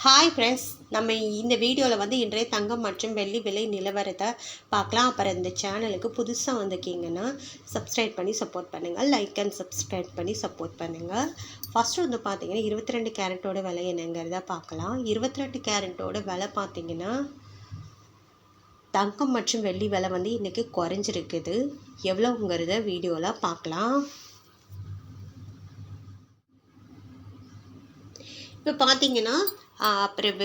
Hi friends, நம்ம இந்த வீடியோவில் வந்து இன்றைய தங்கம் மற்றும் வெள்ளி விலை நிலவரத்தை பார்க்கலாம். அப்புறம் இந்த சேனலுக்கு புதுசாக வந்திருக்கீங்கன்னா சப்ஸ்கிரைப் பண்ணி சப்போர்ட் பண்ணுங்கள், லைக் அண்ட் சப்ஸ்கிரைப் பண்ணி சப்போர்ட் பண்ணுங்கள். ஃபஸ்ட்டு வந்து பார்த்தீங்கன்னா 22 கேரட்டோட விலை என்னங்கிறத பார்க்கலாம். 22 கேரட்டோட விலை பார்த்தீங்கன்னா தங்கம் மற்றும் வெள்ளி விலை வந்து இன்றைக்கி குறைஞ்சிருக்குது. எவ்வளோங்கிறத வீடியோவில் பார்க்கலாம். இப்போ பார்த்தீங்கன்னா அப்புறம்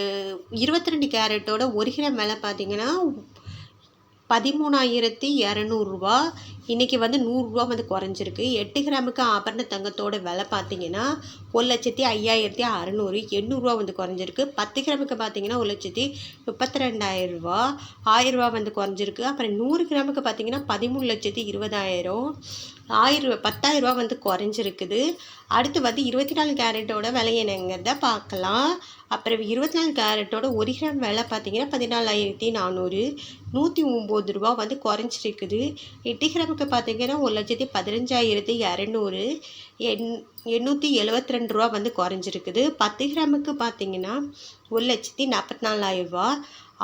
22 கேரட்டோட 1 கிராம் விலை பார்த்தீங்கன்னா 13,200 இன்றைக்கி வந்து 100 வந்து குறைஞ்சிருக்கு. 8 கிராமுக்கு ஆபரண தங்கத்தோட விலை பார்த்தீங்கன்னா 1,05,600 800 வந்து குறைஞ்சிருக்கு. 10 கிராமுக்கு பார்த்தீங்கன்னா 1,32,000 1000 வந்து குறைஞ்சிருக்கு. அப்புறம் 100 கிராமுக்கு பார்த்தீங்கன்னா 13,20,000 10,000 வந்து குறைஞ்சிருக்குது. அடுத்து வந்து 24 கேரட்டோட விலை என்னங்கிறத பார்க்கலாம். அப்புறம் 24 கேரட்டோட 1 கிராம் விலை பார்த்தீங்கன்னா 14,400 109 வந்து குறைஞ்சிருக்குது. 8 கிராமுக்கு பார்த்தீங்கன்னா 1,15,200 872 வந்து குறைஞ்சிருக்குது. 10 கிராமுக்கு பார்த்தீங்கன்னா 1,44,000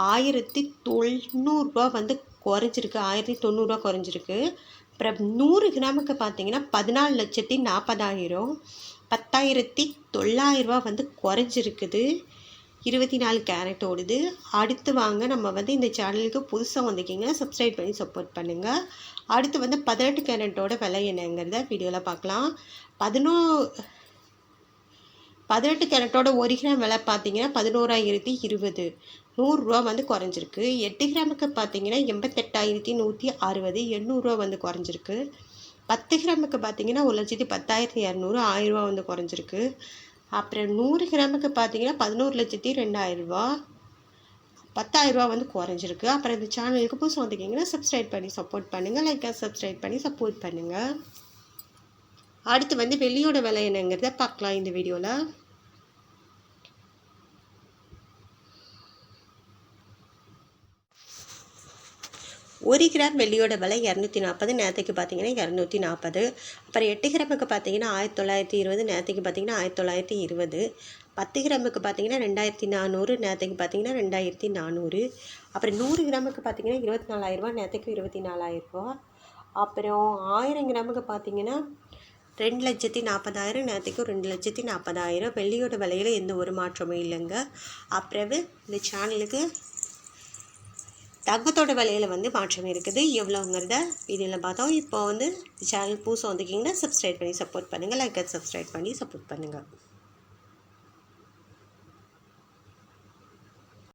1,900 வந்து குறைஞ்சிருக்கு. 1,900 குறைஞ்சிருக்கு. அப்புறம் 100 கிராமுக்கு பார்த்தீங்கன்னா 14,40,000 10,900 வந்து குறைஞ்சிருக்குது. 24 கேரட்டோடுது. அடுத்து வாங்க நம்ம வந்து இந்த சேனலுக்கு புதுசாக வந்திருக்கீங்க, சப்ஸ்கிரைப் பண்ணி சப்போர்ட் பண்ணுங்கள். அடுத்து வந்து 18 கேரட்டோட விலை என்னங்கிறத வீடியோவில் பார்க்கலாம். 18 கேரட்டோட 1 கிராம் விலை பார்த்தீங்கன்னா 11,020 100 வந்து குறைஞ்சிருக்கு. 8 கிராமுக்கு பார்த்தீங்கன்னா 88,160 800 வந்து குறைஞ்சிருக்கு. 10 கிராமுக்கு பார்த்தீங்கன்னா 1,10,200 1000 வந்து குறைஞ்சிருக்கு. அப்புறம் 100 கிராமுக்கு பார்த்தீங்கன்னா 11,02,000 10,000 வந்து குறைஞ்சிருக்கு. அப்புறம் இந்த சேனலுக்கு புதுசாக வந்திருக்கீங்கன்னா சப்ஸ்கிரைப் பண்ணி சப்போர்ட் பண்ணுங்கள், லைக்காக சப்ஸ்கிரைப் பண்ணி சப்போர்ட் பண்ணுங்கள். அடுத்து வந்து வெள்ளியோட விலை என்னங்கிறத பார்க்கலாம் இந்த வீடியோவில். ஒரு கிராம் வெள்ளியோட விலை 240, நேரத்துக்கு பார்த்தீங்கன்னா 240. அப்புறம் 8 கிராமுக்கு பார்த்தீங்கன்னா 1920, நேரத்துக்கு பார்த்தீங்கன்னா 1920. 10 கிராமுக்கு பார்த்தீங்கன்னா 2,400, நேரத்துக்கு பார்த்தீங்கன்னா 2,400. அப்புறம் 100 கிராமுக்கு பார்த்தீங்கன்னா 24,000, நேரத்துக்கு 24,000. அப்புறம் 1000 கிராமுக்கு பார்த்தீங்கன்னா 2,40,000, நேரத்துக்கு 2,40,000. வெள்ளியோட விலையில் எந்த ஒரு மாற்றமும் இல்லைங்க. அப்புறம் இந்த சேனலுக்கு தங்கத்தோட விலையில் வந்து மாற்றம் இருக்குது. எவ்வளோங்கிறத வீடியோவில் பார்த்தோம். இப்போ வந்து சேனல் புதுசாக வந்திருக்கீங்கன்னா சப்ஸ்கிரைப் பண்ணி சப்போர்ட் பண்ணுங்கள், லைக் சப்ஸ்கிரைப் பண்ணி சப்போர்ட் பண்ணுங்கள்.